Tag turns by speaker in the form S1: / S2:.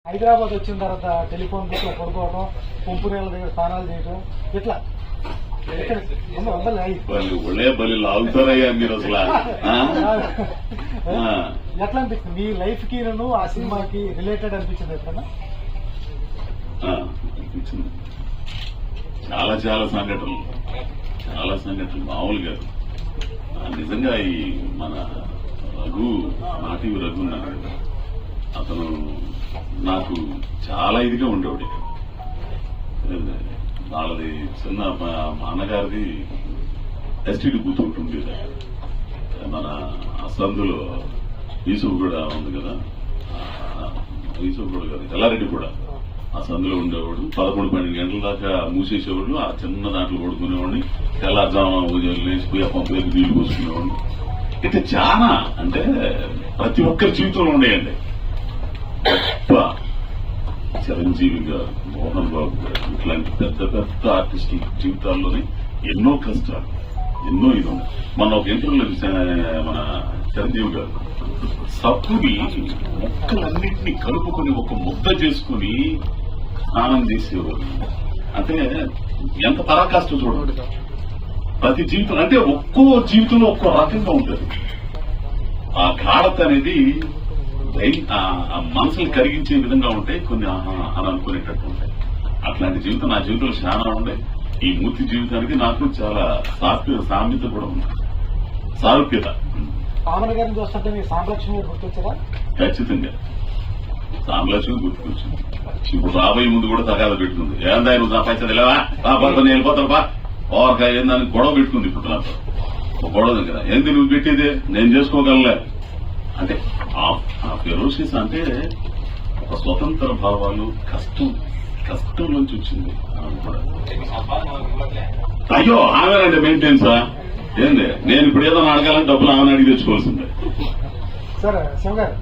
S1: హైదరాబాద్ వచ్చిన తర్వాత telephone book లో పడుకోవడం, పంపు నీళ్ళ దగ్గర స్నానాలు చేయడం, ఇట్లా
S2: ఒళ్ళే బలి లాగుతారయ్యా మీరు అసలు.
S1: ఎట్లా అనిపిస్తుంది మీ లైఫ్ కి ఆ సినిమాకి రిలేటెడ్ అనిపించింది ఎట్లా?
S2: అనిపించింది. చాలా చాలా సంఘటనలు మామూలుగా నిజంగా ఈ మన రఘు నాటివి రఘు ఉన్నాడు, అతను నాకు చాలా ఇదిగా ఉండేవాడు. వాళ్ళది చిన్న మా అన్నగారిది ఎస్టీడీ బూత్ ఒకటి ఉండేది మన అసందులో. యూసుఫ్ కూడా ఉంది కదా, యూసుఫ్ కూడా కాదు ఎల్లారెడ్డి కూడా ఆ సందులో ఉండేవాడు. 11-12 గంటల దాకా మూసేసేవాళ్ళు. ఆ చిన్న దాంట్లో పడుకునేవాడిని. తెల్లారుజామా లేచిపోయి ఆ పంపు దగ్గర నీళ్లు పోసుకునేవాడిని. ఇట్లా చాలా అంటే ప్రతి ఒక్కరి జీవితంలో ఉండేయండి. గొప్ప చిరంజీవి గారు, మోహన్ బాబు గారు, ఇట్లాంటి పెద్ద పెద్ద ఆర్టిస్టుల జీవితాల్లోనే ఎన్నో కష్టాలు, ఎన్నో ఇది ఉన్నాయి. మన ఒక ఇంటర్వ్యూలో మన చిరంజీవి గారు సబ్బుని మొక్కలన్నింటినీ కలుపుకొని ఒక ముద్ద చేసుకుని స్నానం చేసేవారు. అంటే ఎంత పరాకాష్ట చూడండి. ప్రతి జీవితం అంటే ఒక్కో జీవితంలో ఒక్కో రకంగా ఉంటుంది. ఆ గాఢత అనేది మనసుని కరిగించే విధంగా ఉంటాయి, కొన్ని అని అనుకునేటట్టు ఉంటాయి. అట్లాంటి జీవితం నా జీవితంలో చాలా ఉండే. ఈ మూర్తి జీవితానికి నాకు చాలా సామ్యత కూడా ఉంది, సారూప్యత.
S1: పావన గారిని చూస్తుంటే మీ సామ్రాజ్యం గుర్తొచ్చారా?
S2: ఖచ్చితంగా సామ్రాజ్యం గుర్తుకొచ్చింది. ఇప్పుడు రాబోయే ముందు కూడా తగాద పెట్టుకుంది. ఏందా నువ్వు నా పైసలు వెళ్ళవా, నేను వెళ్ళిపోతాను బా ఓరకాయ ఏందని గొడవ పెట్టుకుంది. ఇప్పుడు నాతో గొడవ దగ్గర ఏంది నువ్వు పెట్టేదే, నేను చేసుకోగలలే అంటే. ఆ ఫెరోసిస్ అంటే ఒక స్వతంత్ర భావాలు, కష్టం నుంచి వచ్చింది కూడా. అయ్యో ఆమెనండి మెయింటెనెన్సా ఏంది, నేను ఇప్పుడు ఏదో అడగాలని డబ్బులు ఆమెను అడిగి తెచ్చుకోవాల్సిందే.
S1: సరే శివ గారు,